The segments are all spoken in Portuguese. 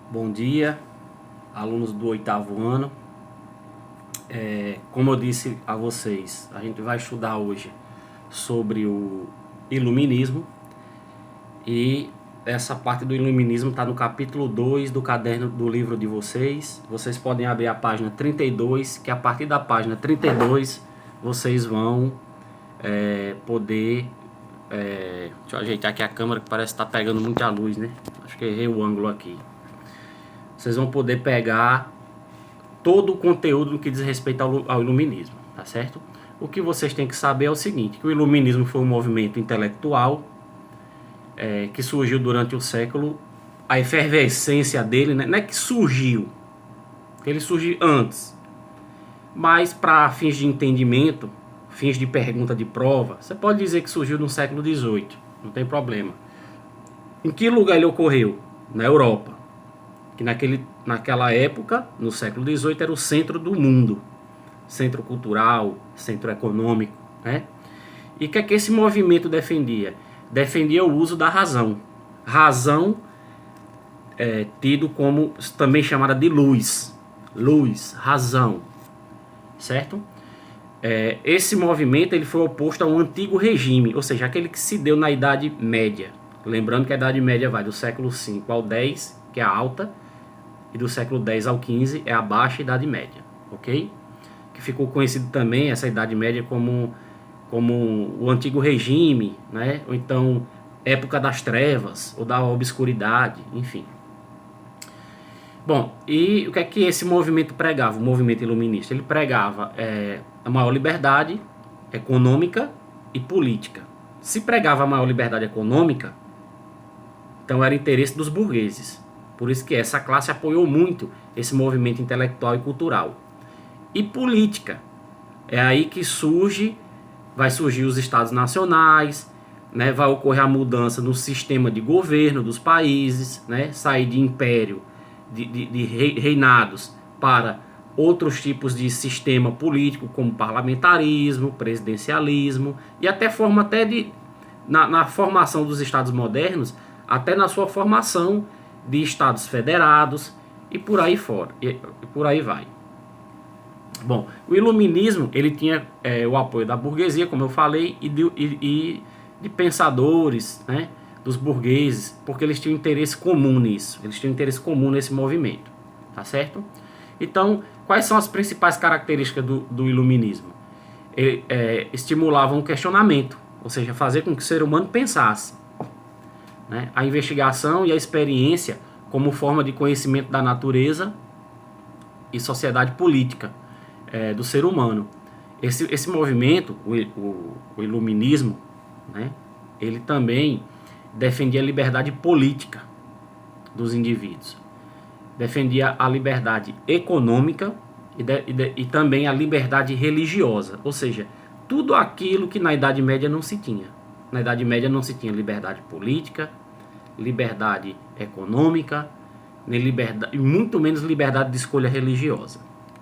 Bom dia, alunos do oitavo ano. Como eu disse a vocês, a gente vai estudar hoje sobre o iluminismo e essa parte do iluminismo está no capítulo 2 do caderno do livro de vocês. Vocês podem abrir a página 32, que a partir da página 32 vocês vão poder... deixa eu ajeitar aqui a câmera que parece estar pegando muita luz, né? Acho que errei o ângulo aqui. Vocês vão poder pegar todo o conteúdo no que diz respeito ao iluminismo, tá certo? O que vocês têm que saber é o seguinte, que o iluminismo foi um movimento intelectual que surgiu durante o século. A efervescência dele, né, não é que surgiu, ele surgiu antes, mas para fins de entendimento, fins de pergunta de prova, você pode dizer que surgiu no século XVIII, não tem problema. Em que lugar ele ocorreu? Na Europa, que naquela época, no século XVIII, era o centro do mundo, centro cultural, centro econômico, né? E o que é que esse movimento defendia? Defendia o uso da razão. Razão tido como, também chamada de luz. Luz, razão, certo? Esse movimento ele foi oposto a um antigo regime, ou seja, aquele que se deu na Idade Média. Lembrando que a Idade Média vai do século V ao X, que é a alta, e do século X ao XV é a baixa Idade Média, ok? Que ficou conhecido também, essa Idade Média, como o antigo regime, né? Ou então época das trevas, ou da obscuridade, enfim. Bom, e o que é que esse movimento pregava, o movimento iluminista? Ele pregava a maior liberdade econômica e política. Se pregava a maior liberdade econômica, então era interesse dos burgueses. Por isso que essa classe apoiou muito esse movimento intelectual e cultural. E política, é aí que vai surgir os estados nacionais, né? Vai ocorrer a mudança no sistema de governo dos países, né? Sair de império, de reinados para outros tipos de sistema político, como parlamentarismo, presidencialismo, e até na formação dos estados modernos, até na sua formação de estados federados e por aí fora, e por aí vai. Bom, o iluminismo ele tinha o apoio da burguesia, como eu falei, e de pensadores, né, dos burgueses, porque eles tinham interesse comum nisso, eles tinham interesse comum nesse movimento, tá certo? Então, quais são as principais características do iluminismo? Ele estimulava um questionamento, ou seja, fazer com que o ser humano pensasse, né? A investigação e a experiência como forma de conhecimento da natureza e sociedade política do ser humano. Esse movimento, o iluminismo, né, ele também defendia a liberdade política dos indivíduos, defendia a liberdade econômica e também a liberdade religiosa, ou seja, tudo aquilo que na Idade Média não se tinha. Na Idade Média não se tinha liberdade política, liberdade econômica, nem liberdade, e muito menos liberdade de escolha religiosa,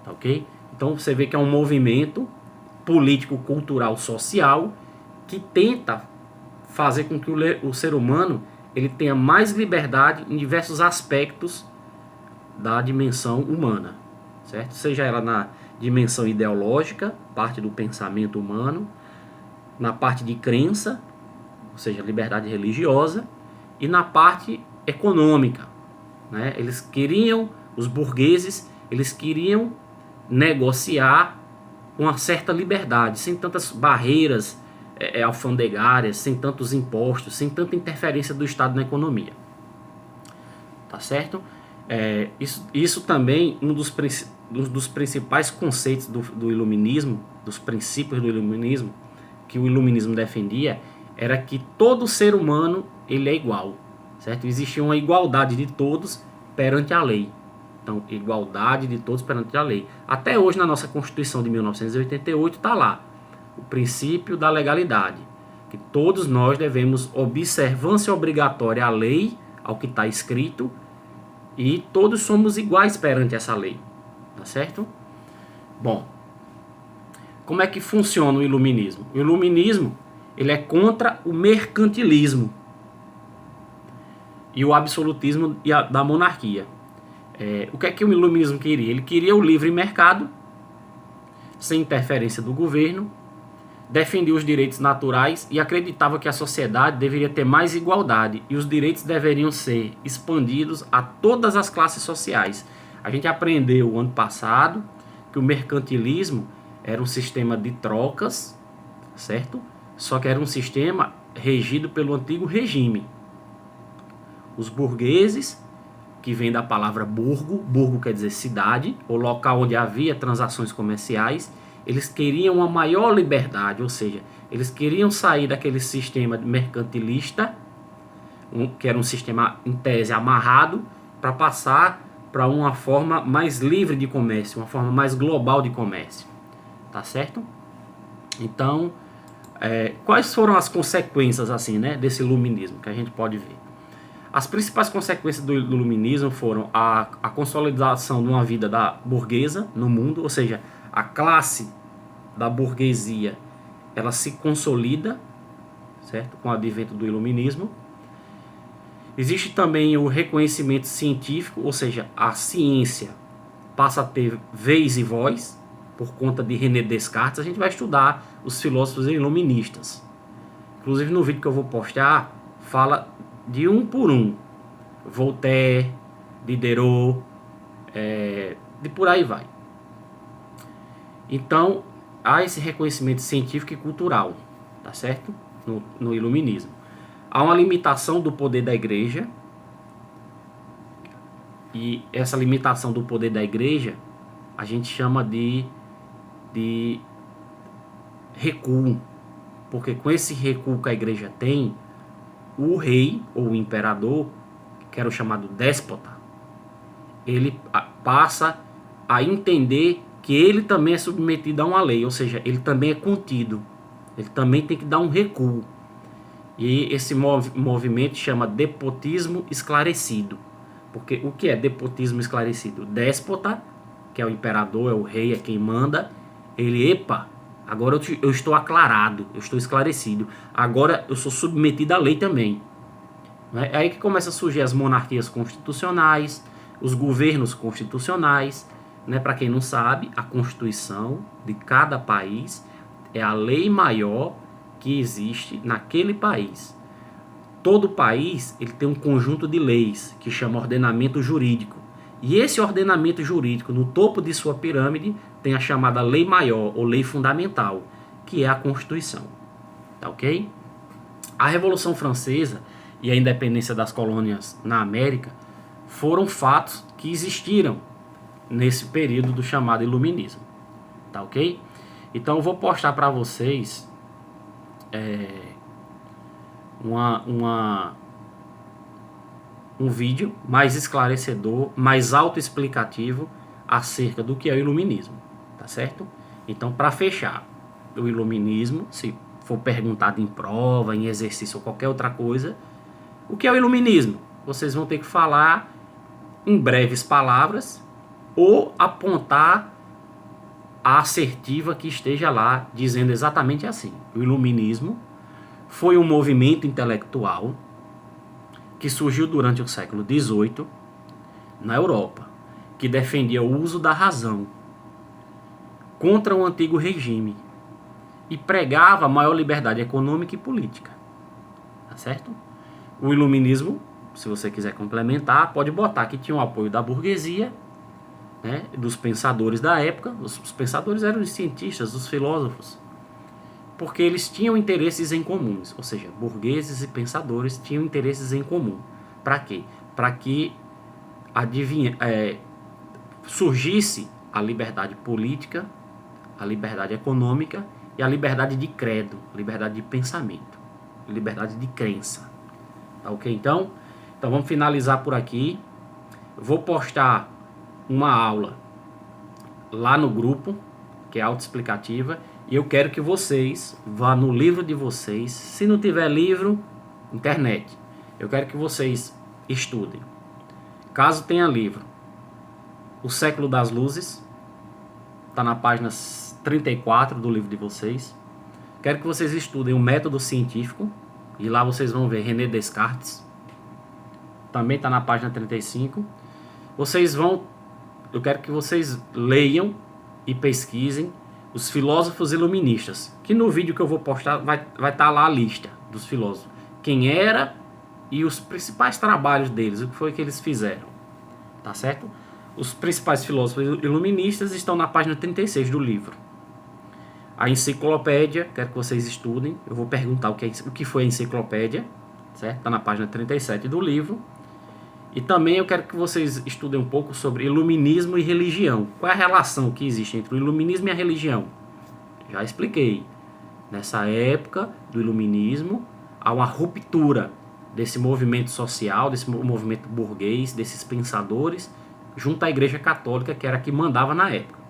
tá ok? Então você vê que é um movimento político, cultural, social que tenta fazer com que o ser humano ele tenha mais liberdade em diversos aspectos da dimensão humana, certo? Seja ela na dimensão ideológica, parte do pensamento humano, na parte de crença, ou seja, liberdade religiosa, e na parte econômica, né? Os burgueses, eles queriam negociar com uma certa liberdade, sem tantas barreiras alfandegárias, sem tantos impostos, sem tanta interferência do Estado na economia. Tá certo? Isso também, um dos principais conceitos do iluminismo, dos princípios do iluminismo, que o iluminismo defendia, era que todo ser humano ele é igual, certo? Existia uma igualdade de todos perante a lei. Então, igualdade de todos perante a lei. Até hoje, na nossa Constituição de 1988, está lá o princípio da legalidade, que todos nós devemos observância obrigatória à lei, ao que está escrito, e todos somos iguais perante essa lei, tá certo? Bom, como é que funciona o iluminismo? O iluminismo ele é contra o mercantilismo e o absolutismo da monarquia. O que é que o iluminismo queria? Ele queria o livre mercado, sem interferência do governo, defendia os direitos naturais e acreditava que a sociedade deveria ter mais igualdade e os direitos deveriam ser expandidos a todas as classes sociais. A gente aprendeu ano passado que o mercantilismo era um sistema de trocas, certo? Só que era um sistema regido pelo antigo regime. Os burgueses, que vem da palavra burgo quer dizer cidade, ou local onde havia transações comerciais, eles queriam uma maior liberdade, ou seja, eles queriam sair daquele sistema mercantilista, que era um sistema em tese amarrado, para passar para uma forma mais livre de comércio, uma forma mais global de comércio, tá certo? Então, quais foram as consequências assim, né, desse iluminismo que a gente pode ver? As principais consequências do iluminismo foram a consolidação de uma vida da burguesa no mundo, ou seja, a classe da burguesia ela se consolida, certo? Com o advento do iluminismo. Existe também o reconhecimento científico, ou seja, a ciência passa a ter vez e voz por conta de René Descartes. A gente vai estudar os filósofos iluministas. Inclusive no vídeo que eu vou postar, fala de um por um. Voltaire, Diderot, de por aí vai. Então, há esse reconhecimento científico e cultural, tá certo? No iluminismo. Há uma limitação do poder da igreja, e essa limitação do poder da igreja a gente chama de recuo, porque com esse recuo que a igreja tem, o rei ou o imperador, que era o chamado déspota, ele passa a entender que ele também é submetido a uma lei, ou seja, ele também é contido, ele também tem que dar um recuo. E esse movimento chama despotismo esclarecido. Porque o que é despotismo esclarecido? O déspota, que é o imperador, é o rei, é quem manda, ele, agora eu estou aclarado, eu estou esclarecido, agora eu sou submetido à lei também. É aí que começa a surgir as monarquias constitucionais, os governos constitucionais. Para quem não sabe, a Constituição de cada país é a lei maior que existe naquele país. Todo país ele tem um conjunto de leis que chama ordenamento jurídico. E esse ordenamento jurídico, no topo de sua pirâmide, tem a chamada lei maior ou lei fundamental, que é a Constituição. Tá ok? A Revolução Francesa e a independência das colônias na América foram fatos que existiram nesse período do chamado iluminismo. Tá ok? Então eu vou postar para vocês um vídeo mais esclarecedor, mais autoexplicativo acerca do que é o iluminismo, tá certo? Então, para fechar, o iluminismo, se for perguntado em prova, em exercício ou qualquer outra coisa, o que é o iluminismo? Vocês vão ter que falar em breves palavras ou apontar a assertiva que esteja lá dizendo exatamente assim. O iluminismo foi um movimento intelectual que surgiu durante o século XVIII na Europa, que defendia o uso da razão contra o antigo regime e pregava a maior liberdade econômica e política. Tá certo? O iluminismo, se você quiser complementar, pode botar que tinha o apoio da burguesia, né, dos pensadores da época. Os pensadores eram os cientistas, os filósofos, porque eles tinham interesses em comuns, ou seja, burgueses e pensadores tinham interesses em comum. Para quê? Para que surgisse a liberdade política, a liberdade econômica e a liberdade de credo, liberdade de pensamento, liberdade de crença. Tá ok? Então vamos finalizar por aqui. Vou postar uma aula lá no grupo, que é autoexplicativa, e eu quero que vocês vá no livro de vocês. Se não tiver livro, internet. Eu quero que vocês estudem. Caso tenha livro, O Século das Luzes, está na página 34 do livro de vocês. Quero que vocês estudem o Método Científico, e lá vocês vão ver René Descartes. Também está na página 35. Eu quero que vocês leiam e pesquisem os filósofos iluministas, que no vídeo que eu vou postar vai estar lá a lista dos filósofos, quem era e os principais trabalhos deles, o que foi que eles fizeram, tá certo? Os principais filósofos iluministas estão na página 36 do livro. A enciclopédia, quero que vocês estudem, eu vou perguntar o que foi a enciclopédia, certo? Está na página 37 do livro. E também eu quero que vocês estudem um pouco sobre iluminismo e religião. Qual é a relação que existe entre o iluminismo e a religião? Já expliquei. Nessa época do iluminismo, há uma ruptura desse movimento social, desse movimento burguês, desses pensadores, junto à Igreja Católica, que era a que mandava na época.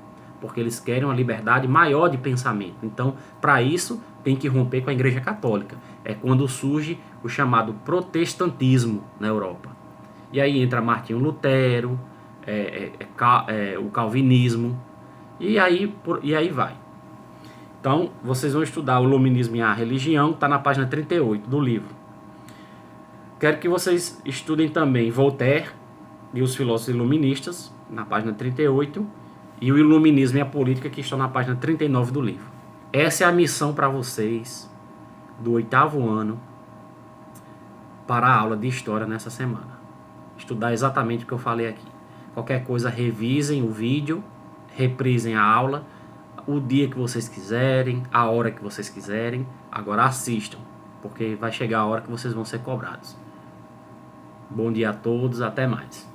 Porque eles querem uma liberdade maior de pensamento. Então, para isso, tem que romper com a Igreja Católica. É quando surge o chamado protestantismo na Europa. E aí entra Martinho Lutero, o calvinismo, e aí vai. Então, vocês vão estudar o iluminismo e a religião, está na página 38 do livro. Quero que vocês estudem também Voltaire e os filósofos iluministas, na página 38, e o iluminismo e a política, que estão na página 39 do livro. Essa é a missão para vocês do 8º ano para a aula de história nessa semana. Estudar exatamente o que eu falei aqui. Qualquer coisa, revisem o vídeo, reprisem a aula, o dia que vocês quiserem, a hora que vocês quiserem. Agora assistam, porque vai chegar a hora que vocês vão ser cobrados. Bom dia a todos, até mais.